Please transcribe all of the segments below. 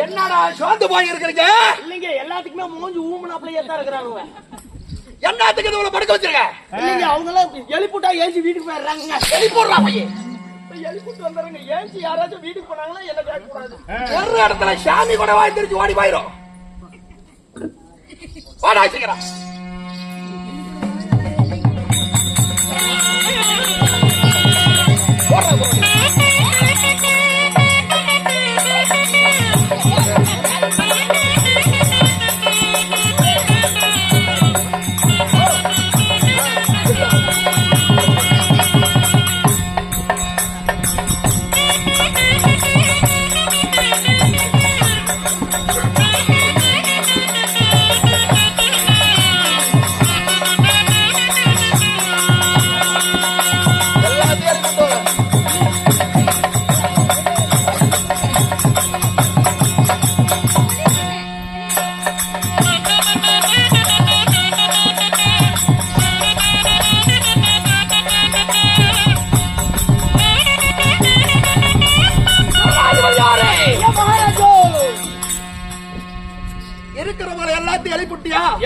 என்னடா சோந்து போய் இருக்கிறீங்க? இல்லைங்க, எல்லாத்துக்குமே மூஞ்சி ஊமனாப்லயே தான் இருக்கிறாங்க. என்னத்துக்கு இதுல படுக்க வச்சிருக்க? இல்லைங்க, அவங்க எல்லாம் எலிப்புட்டா ஏஞ்சி வீட்டுக்கு போயிடுறாங்க. எலிப்புடுறா பையன், எலிப்புட்டு வந்துடுறாங்க. ஏஞ்சி யாராச்சும் வீட்டுக்கு போனாங்களா எல்லாம் கேட்க கூடாது. ஒரு இடத்துல சாமி கூட வாய் தெரிஞ்சு ஓடி போயிடும். வாடா சீக்கிரம்.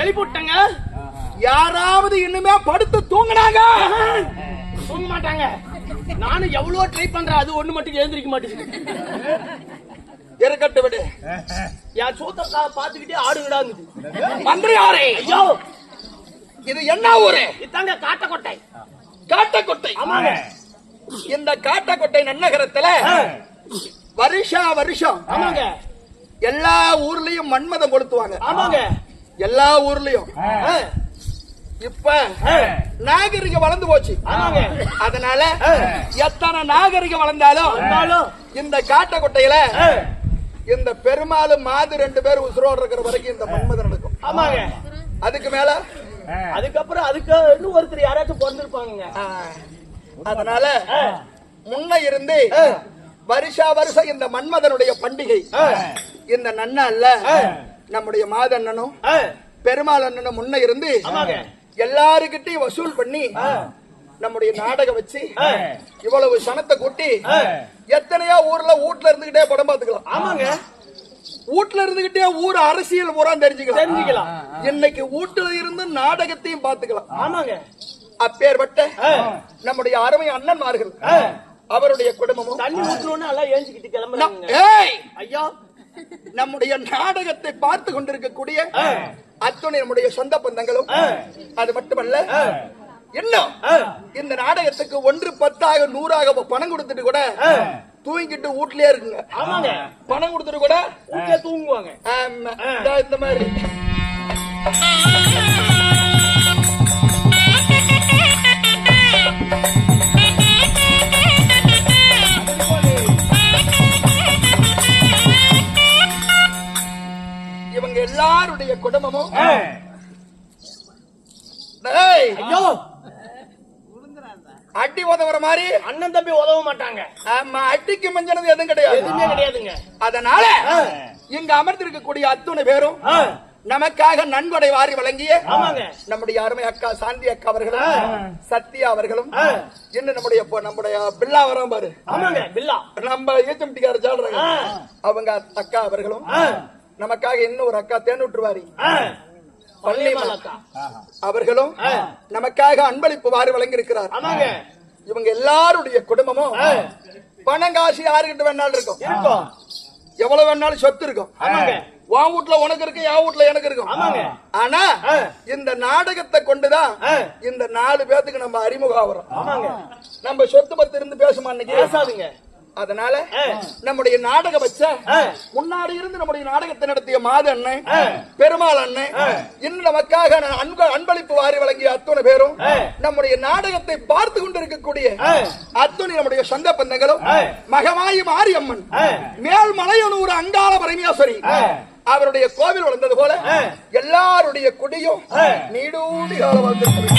எலிப்புட்டங்க. யாராவது இன்னுமே படுத்து தூங்கினாங்க? தூங்க மாட்டாங்க. நானும் எவ்வளவு ட்ரை பண்றேன், அது ஒண்ணு மட்டும் எழுந்திருக்க மாட்டேங்குது. இருக்கட்டு விடு. என் சூத்த பாத்துக்கிட்டே ஆடுங்கடா. மந்திரி யாரே? ஐயோ, இது என்ன ஊரு? இதாங்க காட்டக்கொட்டை. காட்டக்கொட்டை. ஆமாங்க. இந்த காட்டக்கொட்டை நன்னகரத்துல வருஷம் ஆமாங்க எல்லா ஊர்லயும் மன்மதம் கொளுத்துவாங்க. ஆமாங்க எல்லா ஊர்லயும். இப்ப நாகரிகம் வளர்ந்து போச்சு. ஆமாங்க. அதனால எத்தனை நாகரிகம் வளர்ந்தாலும் இந்த காட்டக்கொட்டையில இந்த பெருமாளும் மாது 2 பேர் உசுரோடு இருக்கிற வரைக்கும் இந்த மன்மதம் நடக்கும். ஆமாங்க. அதுக்கு மேல அதுக்கப்புறம் அதுக்கு இன்னும் ஒருத்தர் யாராச்சும் பிறந்திருப்பாங்க. அதனால முன்ன இருந்து வருஷம் இந்த மன்மதனுடைய பண்டிகை இந்த நன்னாள்ல நம்முடைய மாதண்ணனும் பெருமாள் அண்ணனும் முன்ன இருந்து எல்லாருக்கிட்டையும் வசூல் பண்ணி நம்முடைய நாடகம் வச்சு இவ்வளவு சனத்தை கூட்டி எத்தனையோ ஊர்ல வீட்டுல இருந்துகிட்டே படம் பார்த்துக்கலாம். ஆமாங்க. வீட்டுல இருந்துகிட்டே ஊர் அரசியல் பூரா தெரிஞ்சுக்கலாம். இன்னைக்கு வீட்டுல இருந்து நாடகத்தையும் பார்த்துக்கலாம். ஆமாங்க. அப்பேற்பட்ட நம்முடைய அருமை அண்ணன்மார்கள் அவருடைய குடும்பமும் தண்ணி ஊற்றணும்னு எல்லாம் ஏஞ்சிக்கிட்டு கிளம்புறாங்க. ஐயா, நம்முடைய நாடகத்தை பார்த்து கொண்டிருக்கக்கூடிய அத்துணை நம்முடைய சொந்த பந்தங்களும் அது மட்டுமல்ல, இன்னும் இந்த நாடகத்துக்கு 1 10 100 பணம் கொடுத்துட்டு கூட தூங்கிட்டு வீட்லயே இருக்குங்க. ஆமாங்க. பணம் கொடுத்துட்டு கூட வீட்லயே தூங்குவாங்க. இந்த மாதிரி இவங்க எல்லாருடைய குடும்பமும் ஐயோ அடி உதவுற மாதிரி அண்ணன் தம்பி உதவ மாட்டாங்க. ஆமா, அடிக்கு மஞ்சனது எதுவும் கிடையாது. எதுவுமே கிடையாதுங்க. அதனால இங்க அமர்ந்திருக்கக்கூடிய அத்துணை பேரும் நமக்காக நன்கொடை வாரி வழங்கிய நம்முடைய அருமை அக்கா சாந்தி அக்கா அவர்களும் சத்யா அவர்களும் இன்னும் நம்முடைய பில்லா வரும் பாரு. ஆமாங்க, பில்லா நம்ம ஏஜெம்டிக்கார சொல்றாங்க அவங்க அக்கா அவர்களும் நமக்காக இன்னும் ஒரு அக்கா தேனூற்றுவாரி அவர்களும் நமக்காக அன்பளிப்பு வாரி வழங்கி இருக்கிறார். இவங்க எல்லாருடைய குடும்பமும் பணங்காசி யாருக்கிட்ட வேணாலும் இருக்கும். எவ்வளவு வேணாலும் சொத்து இருக்கும். உன் வீட்டுல உனக்கு இருக்கு, என் வீட்டுல எனக்கு இருக்கும். ஆனா இந்த நாடகத்தை கொண்டுதான் இந்த 4 பேத்துக்கு நம்ம அறிமுகம் ஆகிறோம். நம்ம சொத்து பத்து இருந்து பேசுமா பேசாதுங்க. அதனால நம்முடைய நாடகம் வச்ச முன்னாடி இருந்து நம்முடைய நாடகத்தை நடத்திய மாத அண்ணன் பெருமாள் அண்ணன் இன்னும் நமக்காக அன்பளிப்பு வாரி வழங்கிய அத்துணை பேரும் நம்முடைய நாடகத்தை பார்த்து கொண்டிருக்கக்கூடிய அத்துணை நம்முடைய சொந்த பந்தங்களும் மகமாயி மாரியம்மன் மேல்மலையனூர் அங்காள பரமேஸ்வரி அவருடைய கோவில் வளர்ந்தது போல எல்லாருடைய குடியும் நீடூடி காலம் வந்திருக்கிறது.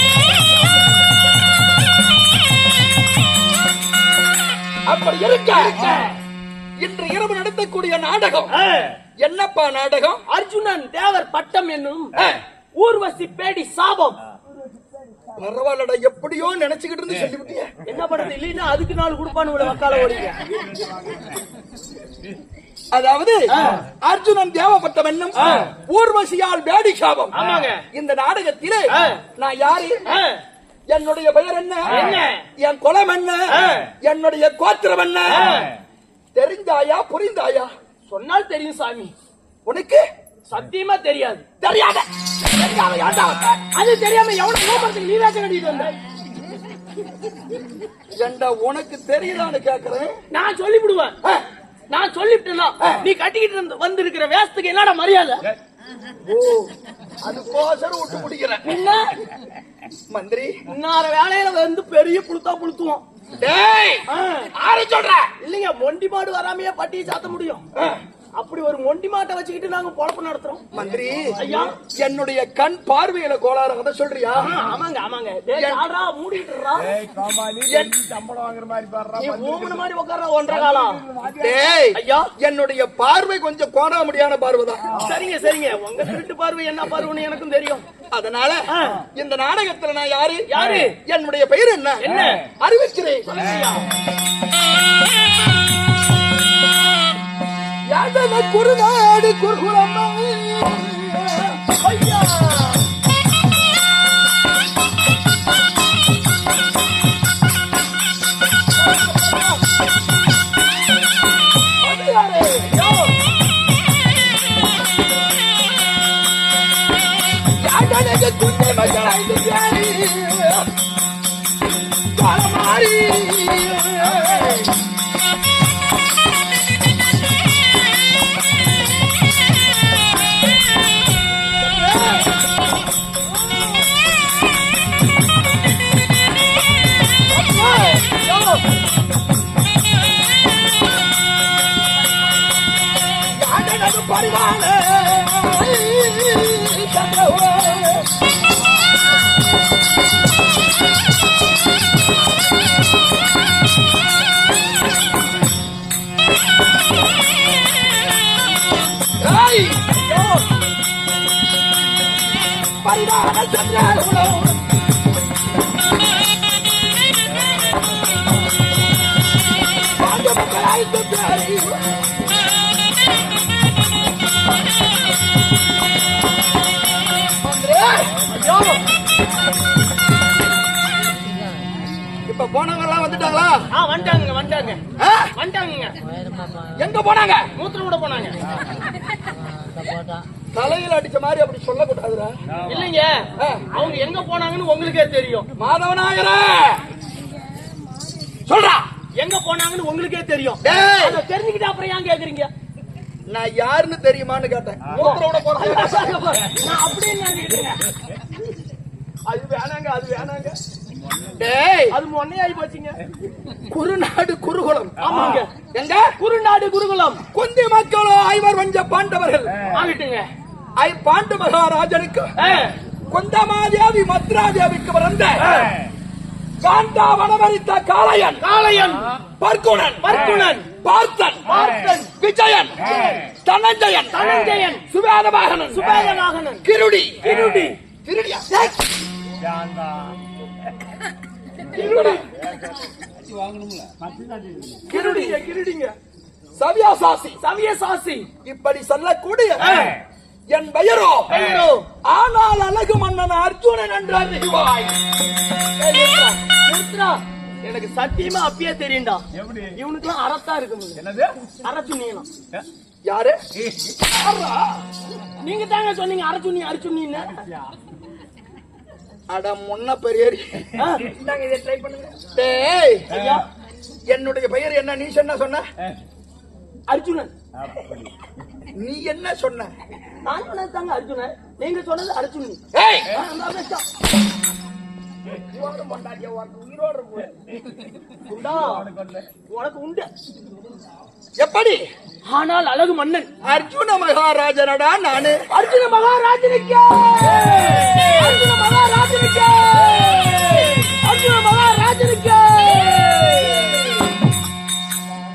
அப்படி இருக்க இன்று இரவு நடத்தக்கூடிய நாடகம் என்னப்பா நாடகம்? அர்ஜுனன் தேவர் பட்டம் என்னும் ஊர்வசி பேடி சாபம். பரவாயில்லடா, எப்படியோ நினைச்சுக்கிட்டு இருந்து சொல்லிவிட்டிய. என்ன பண்றது, இல்லைன்னா அதுக்கு 4 கொடுப்பான்னு வக்கால ஓடிங்க. அதாவது அர்ஜுனன் தேவப்பட்டம் என்னும் ஊர்வசியால் பேடி சாபம். இந்த நாடகத்திலே நான் யாரு, என்னுடைய பெயர் என்ன, என் குலம் என்ன, என்னுடைய கோத்திரம் என்ன தெரிஞ்சாயா புரிந்தாயா? சொன்னால் தெரியும் சாமி. உனக்கு சத்தியமா தெரியாது. தெரியாத அது தெரியாம எவ்வளவு நீ வேஷம் கட்டிட்டு வந்த? ஏண்டா உனக்கு தெரியுதான்னு கேக்குறேன். நான் சொல்லிவிடுவேன். நான் சொல்லிவிட்டேன்னா நீ கட்டிக்கிட்டு வந்து இருக்கிற வேஷத்துக்கு என்னடா மரியாதை? ஓ, அது கோசரம் விட்டு முடிக்கிறேன். மந்திரி இன்னொரு வேலையில வந்து பெரிய புழுத்தா புழுத்துவோம். சொல்ற இல்லைங்க, மொண்டி மாடு வராமையே பட்டியை சாத்த முடியும். அப்படி ஒரு மொண்டி மாட்டை வச்சுக்கிட்டு நாங்க பொழப்பு நடத்துறோம். மந்திரி ஐயா, என்னுடைய கண் பார்வையில கோளாறு அதை சொல்றியா? ஆமாங்க ஆமாங்க. மூடிட்டுறா சம்பளம் வாங்குற மாதிரி மாதிரி உட்கார 1.5 காலம். ஐயா, என்னுடைய பார்வை கொஞ்சம் கோணா முடியாத பார்வைதான். சரிங்க சரிங்க, உங்க திருட்டு பார்வை என்ன பார்வைன்னு எனக்கும் தெரியும். அதனால இந்த நாடகத்துல நான் யாரு யாரு என்னுடைய பெயர் என்ன என்ன அறிவிக்கிறேன். யாதன குருநாடு குருகுலம்மா ஐயா, இப்ப போனவங்க எல்லாம் வந்துட்டாங்களா? வந்துட்டாங்க வந்துட்டாங்க வந்துட்டாங்க. எங்க போனாங்க? மூத்திரம் கூட போனாங்க. தலையில அடிச்ச மாதிரி அப்படி சொல்லக்கூடாதுடா. இல்லைங்க, அவங்க எங்க போனாங்கன்னு உங்களுக்கே தெரியும். மாதவனாயர சொல்றா, எங்க போனாங்கன்னு உங்களுக்கே தெரியும். அத தெரிஞ்சுக்கிட்டு அப்புறம் ஏன் கேக்குறீங்க? நான் யாருன்னு தெரியுமான்னு கேட்டேன். மூத்திரோட போனாங்க. நான் அப்படியே நினைக்கிறேன். அது வேணாங்க, அது வேணாங்க. டேய், அது முன்னையாயி போச்சுங்க. குருநாடு குருகுலம். ஆமாங்க. எங்க? குருநாடு குருகுலம். குந்தி மக்களோ ஐவர் வஞ்ச பாண்டவர்கள் ஆகிட்டுங்க. பாண்டு மகாராஜனுக்கு குந்தமாதேவி மத்ராதேவிக்கு பிறந்த காந்தா வனவரித்த காளையன் காளையன் பர்குணன் பர்குணன் பார்த்தன் பார்த்தன் விஜயன் தனஞ்சயன் தனஞ்சயன் சுவேதவாகனன் சுவேதவாகனன் கிருடி கிருடி கிருடியா கிருடிங்க கிருடிங்க சவியாசாசி சவியசாசி இப்படி சொல்லக்கூடிய என் பெயரோ ஆனால் அழகு மன்னன் அர்ஜுனன் என்று அறிவாய். எனக்கு சத்தியமா அப்பயே தெரியும்டா. இவனுக்குலாம் அறத்தா இருக்கு. அரசுண்ணீங்க யாரு? நீங்க தாங்க சொன்னீங்க அரசுண்ணி அரசுண்ணின்னு. அட முன்ன பெரியரி இதை ட்ரை பண்ணுங்க. டேய், ஐயா என்னுடைய பெயர் என்ன? நீ சொன்ன அர்ஜுனன். நீ என்ன சொன்ன? நான் சொன்னது தாங்க அர்ஜுனன், நீங்க சொன்னது அர்ஜுனி. உனக்கு உண்டு எப்படி? ஆனால் அழகு மன்னன் அர்ஜுன மகாராஜனடா நானு. அர்ஜுன மகாராஜனுக்கே அர்ஜுன மகாராஜனுக்கே அர்ஜுன மகாராஜனுக்கே.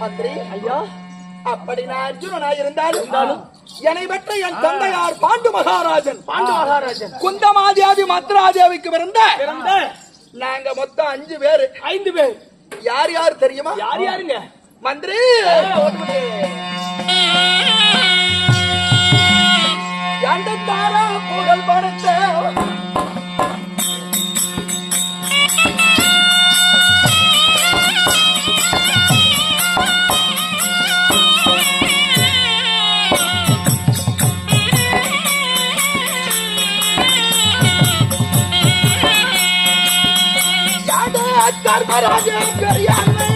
மந்திரி ஐயா, அப்படி நான் அர்ஜுனனா இருந்தாலும் என்னை பெற்ற என் தந்தையார் பாண்டு மகாராஜன். பாண்டு மகாராஜன் குந்தமாதேவி மத்ராதேவிக்கு பிறந்த நாங்க மொத்தம் 5 பேரு. 5 பேர். யார் யார் தெரியுமா? யார் யாருங்க? மந்திரி தாரா புகழ் படுத்த கர்மராஜ பெரியாரை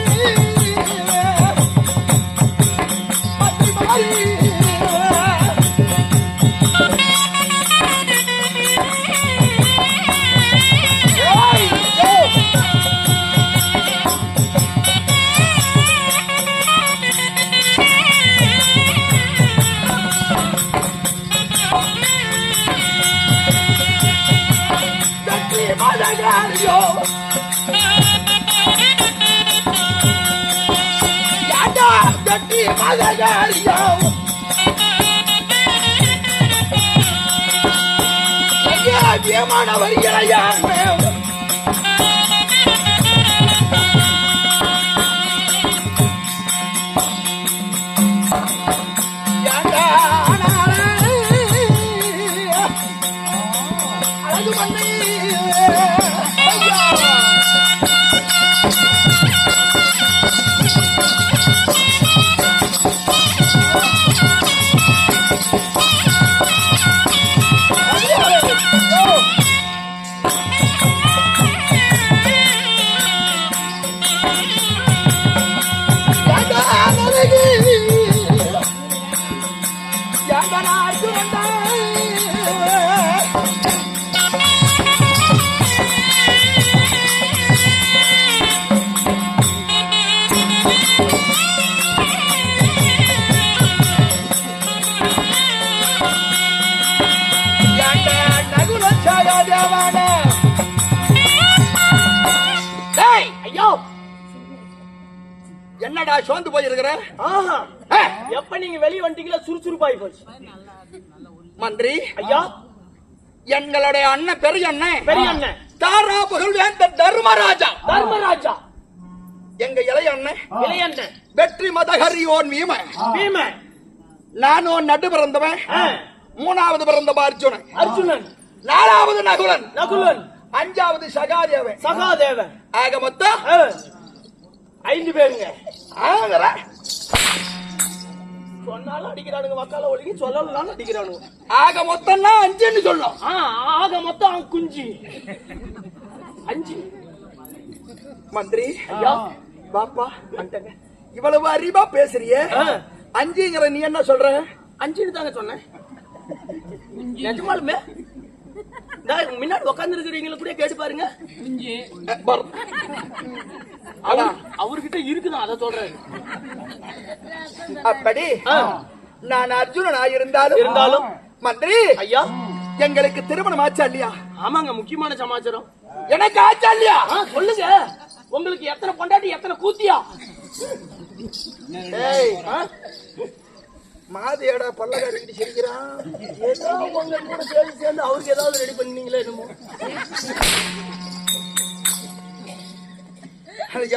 என்னடா சோர்ந்து போயிருக்கிற? ஆஹா, எப்ப நீங்க வெளிய வந்துட்டீங்களா சுறுசுறுப்பாயி போச்சு. மந்திரி ஐயா, எங்களுடைய அண்ணன் பெரிய அண்ணன் தாரா புகழ்வேந்தர் தர்மராஜா. தர்மராஜா எங்க இளைய அண்ணன் வெற்றி மதஹரியோன் வீமன். நானும் நடு பிறந்தவன், மூணாவது பிறந்தவன் அர்ஜுனன், நாலாவது நகுலன், அஞ்சாவது சகாதேவன். ஆக மொத்தம் 5 பேருங்க. சொன்னாலும் அடிக்கிறானுங்க, வக்கால ஒழுங்கி சொல்லலாம் அடிக்கிறானுங்க. ஆக மொத்தம் 5ன்னு சொல்லும். ஆக மொத்தம் குஞ்சு 5. மந்திரி ஐயா, பாப்பா இவ்வளவு அறிவா பேசுறியே, 5ங்கிற நீ என்ன சொல்ற? 5ன்னு தாங்க சொன்னேன். நிஜமாலுமே முன்னாடி உட்கார்ந்து இருக்கிறீங்கள கூட கேட்டு பாருங்க. அவர்கிட்ட இருக்குதான், அதை சொல்றேன். அப்படி நான் அர்ஜுனனா இருந்தாலும் மந்திரி ஐயா, எங்களுக்கு திருமணம் ஆச்சா இல்லையா? ஆமாங்க, முக்கியமான சமாச்சாரம். எனக்கு ஆச்சா இல்லையா? சொல்லுங்க. உங்களுக்கு எத்தனை பொண்டாட்டி, எத்தனை கூத்தியா? மாதியடா பல்லகாரிட்டு சிரிக்கிறான். ஏதோ உங்க கூட சேர்ந்து அவருக்கு ஏதாவது ரெடி பண்ணீங்களே என்னமோ.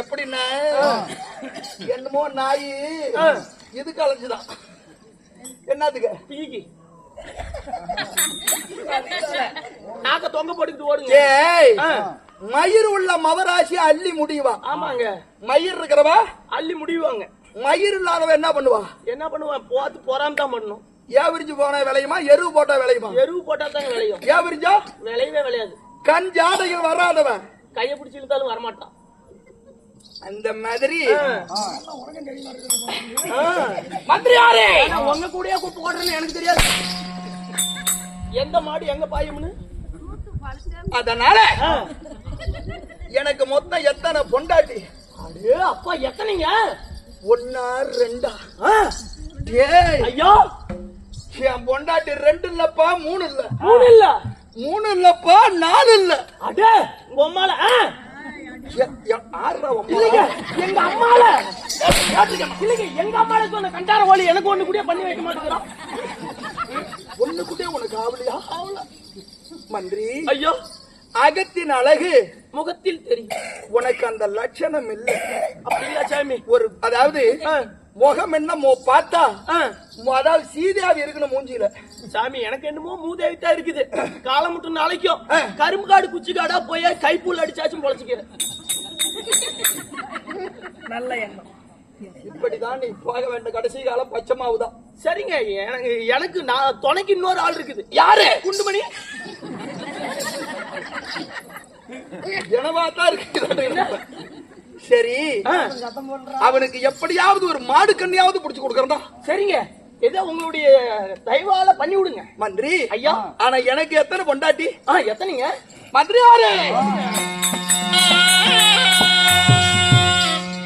எப்படின்னா என்னமோ நாய் இதுக்கு அலைஞ்சுதான். என்னதுக்கு? பீகி நாக்க தொங்க போட்டுக்கிட்டு ஓடுங்க. மயிர் உள்ள மவராசி அள்ளி முடிவா. ஆமாங்க, மயிர் இருக்கிறவா அள்ளி முடிவாங்க. மயிர் இல்லாதவ என்ன பண்ணுவா? போத்து போறாம தான் பண்ணணும். ஏவிரிஞ்சு போனா விளையுமா, எருவு போட்டா விளையுமா? எருவு போட்டா தாங்க விளையும். ஏவிரிஞ்சா விளையவே விளையாது. கண் ஜாடைகள் வராதவன் கையை பிடிச்சி இழுத்தாலும் வரமாட்டான். அந்த மாதிரி மந்திரி யாரு? உங்க கூடயே கூப்பு போடுறேன்னு எனக்கு தெரியாது. எந்த மாடு எங்க பாயும்னு. அதனால எனக்கு மொத்தம் எத்தனை பொண்டாட்டி? அடே அப்பா, எத்தனைங்க? 1 2 ஐயா, என் பொண்டாட்டி 2 இல்லப்பா, 3 இல்ல. 3 இல்ல, 3 இல்லப்பா, 4 இல்ல. அடே உங்க அம்மால இல்லைங்க, எங்க அம்மால இல்லைங்க, எங்க அம்மால சொன்ன கண்டார ஓலி எனக்கு ஒண்ணு கூட பண்ணி வைக்க மாட்டேங்கிறான். ஒண்ணு கூட உனக்கு ஆவலியா? மந்திரி ஐயோ, அகத்தின் அழகு முகத்தில் தெரியும். உனக்கு அந்த லட்சணம் இல்லை. அப்படியா சாமி? ஒரு அதாவது முகம் என்ன பார்த்தா அதாவது சீதாவி இருக்கணும் மூஞ்சில. சாமி, எனக்கு என்னமோ மூதேவி தான் இருக்குது. காலம் மட்டும் நாளைக்கும் கரும்பு காடு குச்சி காடா போய் கைப்பூல் அடிச்சாச்சும் பொழைச்சிக்கிறேன். நல்ல எண்ணம். இப்படிதான் நீ போக வேண்டிய கடைசி காலம் பச்சமாவுதான். சரிங்க, எனக்கு நான் துணைக்கு இன்னொரு ஆள் இருக்குது. யாரு? குண்டுமணி. எனவாதான் இருக்கு. சரி, அவனுக்கு எப்படியாவது ஒரு மாடு கண்ணியாவது புடிச்சு கொடுக்கறதா? சரிங்க, ஏதோ உங்களுடைய தயவால பண்ணி விடுங்க மந்திரி. ஐயா, ஆனா எனக்கு எத்தனை பொண்டாட்டி? எத்தனைங்க? மந்திரி யாரு?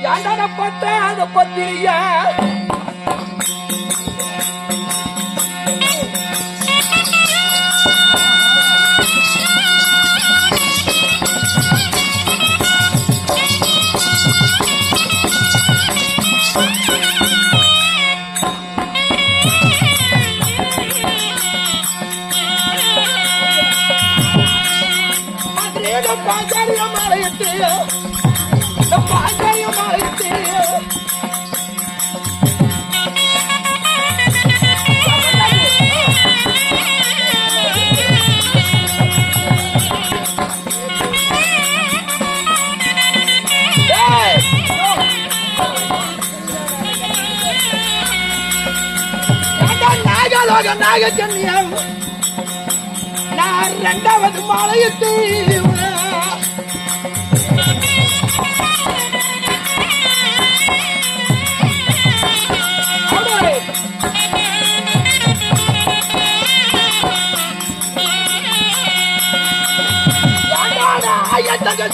யாண்டான பத்தாத பத்திரியா நாகக்கண்ணியம் நான் 2வது மாலையத்து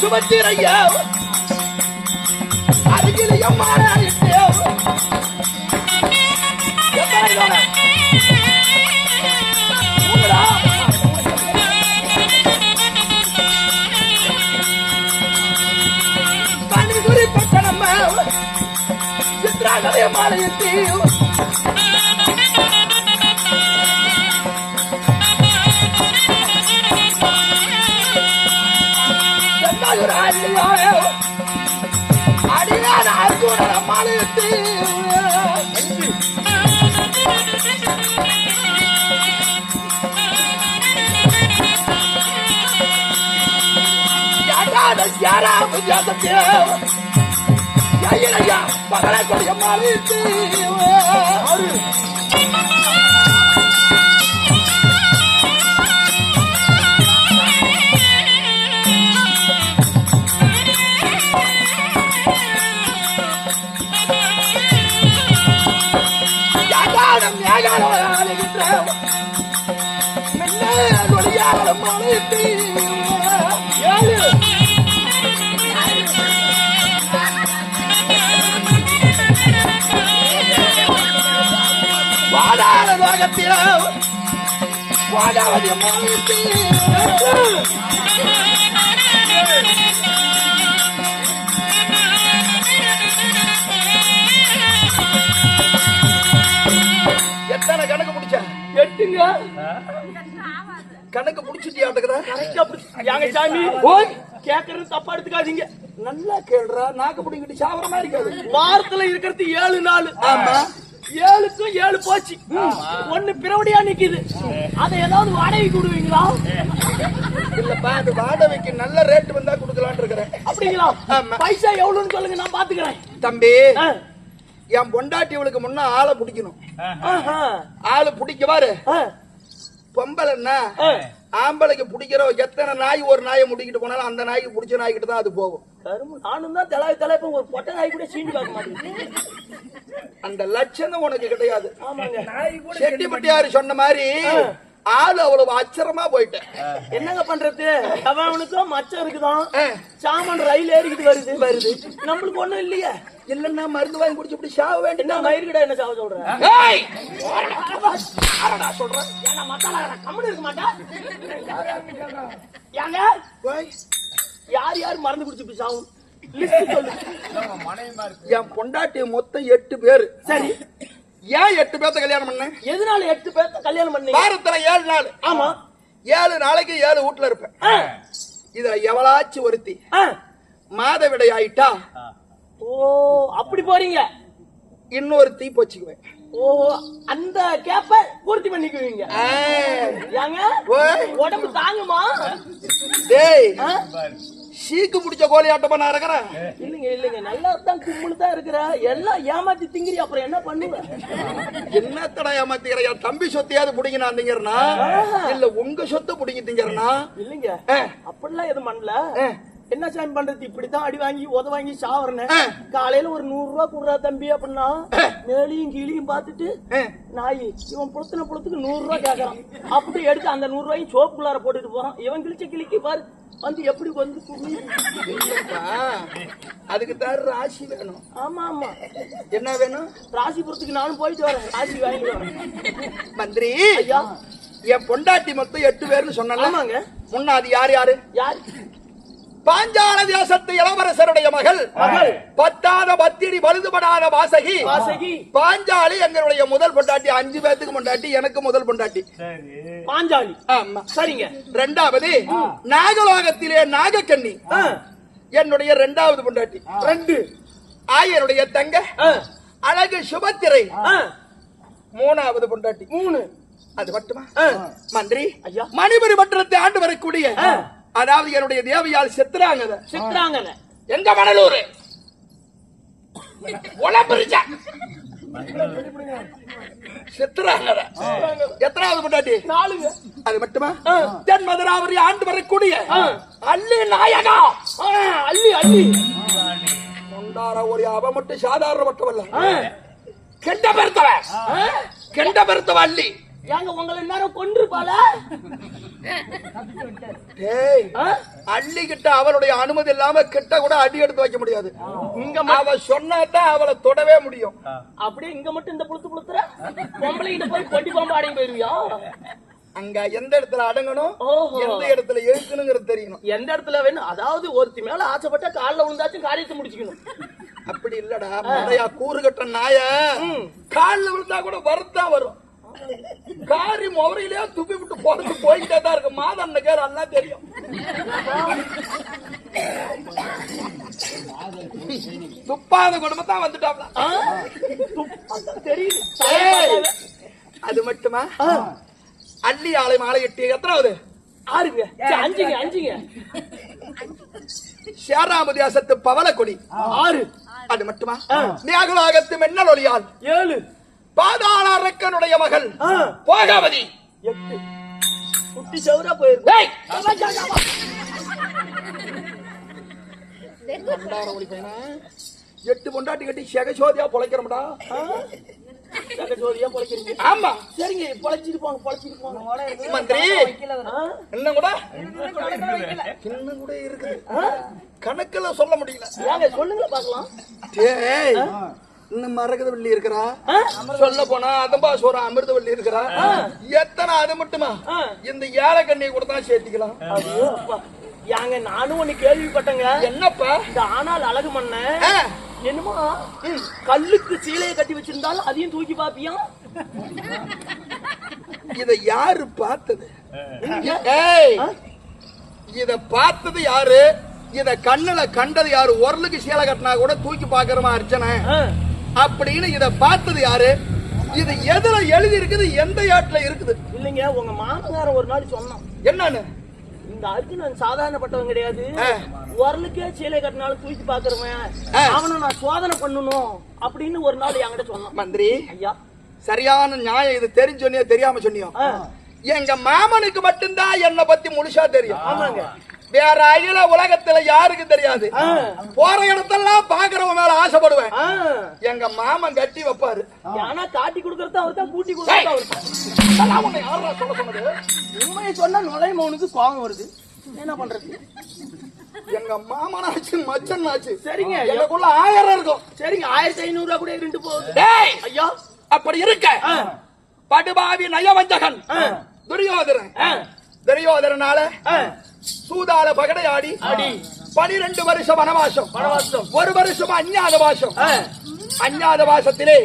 சுமத்திரையோ அருகில் எம்மாறு ராகவே மாலையிட்டு அடியான அர்ஜுன மாலையிட்டு யாராவது ஐயா பகலை கொடிய மாலையிட்டு வாடாத லோகத்திலோ வாடாவதி மாலையிட்டு எத்தனை கணக்கு முடிச்ச? 8ங்க. கணக்கு முடிச்சிட்டியாட்டுக்குதா? கரெக்டா யாங்க சாமி ஓய் கேக்குறது தப்பா எடுத்துக்காதீங்க. நல்லா கேளுடா. நாக்கு புடிங்கிட்டு சாவற மாதிரி இருக்காது. வாரத்துல இருக்கிறது 7 நாள். ஆமா 7க்கு 7 போச்சு. ஒண்ணு பிறவடியா நிக்குது. அத ஏதாவது வாடகை கொடுவீங்களா? இல்லப்பா அது வாடகைக்கு நல்ல ரேட் வந்தா கொடுக்கலாம்னு இருக்கறேன். அப்படிங்களா? பைசா எவ்வளவுன்னு சொல்லுங்க நான் பாத்துக்கறேன். தம்பி என் பொண்டாட்டி இவளுக்கு முன்ன ஆளை பிடிக்கணும். ஆளு பிடிக்கவாரு பொம்பளைன்னா ஆம்பளைக்கு பிடிக்கிற எத்தனை நாய் ஒரு நாயை முடிக்கிட்டு போனாலும் அந்த நாய்க்கு பிடிச்ச நாய்கிட்ட தான் அது போகும். நானும் தான் தலைப்பு ஒரு பொட்டை நாய் கூட சீண்டி பார்க்க மாட்டேன். அந்த லட்சணம் உனக்கு கிடையாது. செட்டிப்பட்டியாரு சொன்ன மாதிரி ஆளு அவ்வளவு அச்சரமா போயிட்டேன். என்னங்க பண்றது? அவனுக்கும் மச்சம் இருக்குதான். சாமான் ரயில் ஏறிக்கிட்டு வருது. நம்மளுக்கு ஒண்ணும் இல்லையே. இல்லன்னா மருந்து வாங்கி குடிச்சு இப்படி சாவ வேண்டிய மயிர்கிட்ட என்ன சாவ சொல்றேன்? சொல்றேன் ஏன்னா மத்தால கம்மி இருக்க மாட்டா. யாங்க யார் யார் மருந்து குடிச்சு இப்படி சாவும்? என் பொண்டாட்டி மொத்தம் 8 பேரு. சரி ஏன் 8 பேர்த்த கல்யாணம் பண்ண? எதனால 8 பேர்த்த கல்யாணம் பண்ண? வாரத்துல 7 நாள். ஆமா 7 நாளைக்கு 7 வீட்டுல இருப்பேன். இதுல எவளாச்சும் ஒருத்தி மாதவிடை ஆயிட்டா ஓ அப்படி போறீங்க. இன்னொரு தீ போச்சுக்குவேன். ஓ அந்த கேப்ப பூர்த்தி பண்ணிக்குவீங்க. ஏங்க உடம்பு தாங்குமா? டேய் சீக்கு பிடிச்ச கோழியாட்டமா நான் இருக்கிறேன். இல்லைங்க நல்லா தான் கும்பல் தான் இருக்கிற. எல்லாம் ஏமாத்தி திங்கிரி அப்புறம் என்ன பண்ணுவேன்? என்னத்தடா ஏமாத்திக்கிற? தம்பி சொத்தையாவது பிடிங்க திங்கிறனா இல்ல உங்க சொத்தை பிடிங்க திங்கிறனா? இல்லைங்க அப்படிலாம் எதுவும் பண்ணல. என்ன சாமி பண்றது? இப்படித்தான் அடி வாங்கி உத வாங்கி சாவறேன். காலையில ஒரு 100 ரூபா குடுறா தம்பி அப்படின்னா மேலையும் கீழையும் பாத்துட்டு நாய் இவன் புளத்துக்கு 100 ரூபா கேக்குறான். அப்படி எடுத்து அந்த 100 ரூபாயும் சோப்புக்குள்ளார போட்டுட்டு போறான். இவன் கிழிச்சு பாரு வந்து எப்படி வந்து அதுக்கு தான் ராசி வேணும். ஆமா ஆமா என்ன வேணும்? ராசிபுரத்துக்கு நானும் போயிட்டு வரேன். ராசி வாங்கி வரேன். மந்திரி ஐயா என் பொண்டாட்டி மொத்தம் 8 பேர்னு சொன்னாங்க. முன்னாடி யாரு யாரு யாரு? பாஞ்சால தேசத்து இளவரசருடைய மகள் பத்தாத பத்திரி பழுதுபடாத வாசகி. பாஞ்சாலி எங்களுடைய முதல் பொண்டாட்டி. 5 பேத்துக்கு பொண்டாட்டி. எனக்கு முதல் பொண்டாட்டி பாஞ்சாலி. ஆமா சரிங்க. 2வது நாகலோகத்திலே நாகக்கண்ணி என்னுடைய 2வது பொண்டாட்டி. 2 ஆயருடைய தங்க அழகு சுபத்திரை 3வது பொண்டாட்டி. 3 அது மட்டுமா? மந்திரி ஐயா மணிபுரி பட்டணத்தை ஆண்டு வரக்கூடிய அதாவது என்னுடைய தேவையால் சித்திராங்க எங்க மணலூர் சித்திராங்க. எத்தனாவது பொண்டாட்டி? 4. அது மட்டுமா? தென் மதுராவரி ஆண்டு வரக்கூடிய அள்ளி நாயகா. அள்ளி ஒரு அவ மட்டும் சாதாரணப்பட்டவல்ல. கெண்ட பெருத்தவ அள்ளி. ஏங்க உங்களை எல்லாரும் கொன்றுபால? அள்ளிக்கிட்ட அவளுடைய அனுமதி இல்லாம கிட்ட கூட அடி எடுத்து வைக்க முடியாது. இங்க அவ சொன்னாதான் அவளை தொடவே முடியும். அப்படியே இங்க மட்டும் இந்த புளுத்துற பொம்பளைகிட்ட போய் கொட்டி பாம்பு அடங்கி போயிருவியா? அங்க எந்த இடத்துல அடங்கணும் எந்த இடத்துல எழுக்கணுங்கிறது தெரியணும். எந்த இடத்துல வேணும்? அதாவது ஒருத்தி மேல ஆசைப்பட்டா காலில் விழுந்தாச்சும் காரியத்தை முடிச்சுக்கணும். அப்படி இல்லடா மடையா கூறு கட்ட நாய கால்ல விழுந்தா கூட வருத்தா வரும். காரி முறையிலேயே துப்பி விட்டு போறது போயிட்டே தான் இருக்கு. மாதம் கேர் எல்லாம் தெரியும். துப்பாத குடும்பத்தான் வந்துட்டாப்ல. தெரியுது. அது மட்டுமா அள்ளி ஆலை மாலை எட்டி எத்தனாவது 6ங்க 5ங்க சேராமதி அசத்து பவளக்கொடி 6. அது மட்டுமா மேகலாகத்து மென்னல் ஒளியால் 7. பாதாள அரக்கனுடைய மகள் போகாவதி 8. குட்டி சௌரா போயிருக்கு. 8 பொண்டாட்டி கட்டி செகசோதியா பொழைக்கிறோம்டா. ஜோதியா பொழைக்கிறீங்க. ஆமா சரிங்க பொழைச்சிட்டு போங்க. மந்திரி இன்னும் கூட இருக்குது. கணக்குல சொல்ல முடியல. சொல்லுங்க பாக்கலாம். இன்னும் மரகதவள்ளி இருக்கிறா. சொல்ல போனா அதம்பா சோற அமிர்தவள்ளி இருக்கிறா. எத்தனை அது மட்டுமா இந்த ஏலக்கண்ணி கூட தான் சேர்த்திக்கலாம். யாங்க நானும் ஒண்ணு கேள்விப்பட்டேங்க. என்னப்பா இந்த ஆனால் அழகு மண்ண என்னமா கல்லுக்கு சீலையை கட்டி வச்சிருந்தாலும் அதையும் தூக்கி பாப்பியா? இத யாரு பார்த்தது? இத பார்த்தது யாரு? இத கண்ணுல கண்டது யாரு? உரலுக்கு சீலை கட்டினா கூட தூக்கி பாக்குறமா அர்ச்சனை அப்படின்னு இத பார்த்தது யாரு? இது எதுல எழுதி இருக்குது? எந்த ஏட்ல இருக்குது? இல்லைங்க உங்க மாமனார ஒரு நாள் சொன்னான். என்னன்னு? இந்த அர்ஜுனன் சாதாரணப்பட்டவன் கிடையாது. உரலுக்கே சீலை கட்டினாலும் தூக்கி பாக்குறவன். அவனை நான் சோதனை பண்ணணும் அப்படின்னு ஒரு நாள் என்கிட்ட சொன்னான். மந்திரி ஐயா சரியான நியாயம். இது தெரிஞ்சு சொன்னியோ தெரியாம சொன்னியோ? எங்க மாமனுக்கு மட்டும்தான் என்னை பத்தி முழுசா தெரியும். ஆமாங்க. வேற அகில உலகத்துல யாருக்கு தெரியாது. போற இடத்தெல்லாம் பாக்குறவங்க மேல ஆசைப்படுவேன். எங்க மாமன் கட்டி வைப்பாரு. ஆனா காட்டி கொடுக்கறது அவர் தான், கூட்டி கொடுக்கறது அவர் தான். யாரா சொல்ல சொன்னது? உண்மையை சொன்னா நுழைமவனுக்கு கோபம் வருது. என்ன பண்றது? எங்க மாமனாச்சு மச்சன் ஆச்சு. சரிங்க எனக்குள்ள 1000 இருக்கும். சரிங்க 1500 ரூபாய் கூட இருந்து போகுது. ஐயா அப்படி இருக்க படுபாவி நயவஞ்சகன் துரியோதரனால சூதால பகடை ஆடி 12 வருஷம் வனவாசம். 1 வருஷம் அஞ்ஞாத வாசம். அஞ்ஞாத வாசத்திலே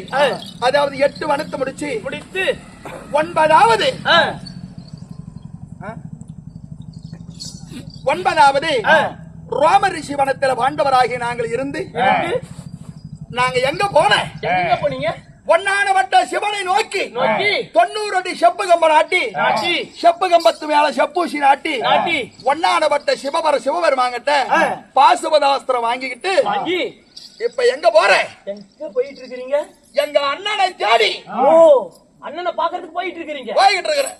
அதாவது 8 வனத்து முடிச்சு 9வது ரோம ரிஷி வனத்துல பாண்டவராகி நாங்கள் இருந்து நாங்க எங்க போனீங்க? பொன்னானவட்ட சிவனை நோக்கி 90 அடி செப்பு கம்பம் நாட்டி செப்பு கம்பத்து மேல செப்பூசி நாட்டி பொன்னானவட்ட சிவபெருமாங்கிட்ட பாசுபதாஸ்திரம் வாங்கிக்கிட்டு இப்ப எங்க போயிட்டு இருக்கிறீங்க? எங்க அண்ணனை தேடி. அண்ணனை பாக்குறதுக்கு போயிட்டு இருக்கிறீங்க? போய்கிட்டு இருக்கிறேன்.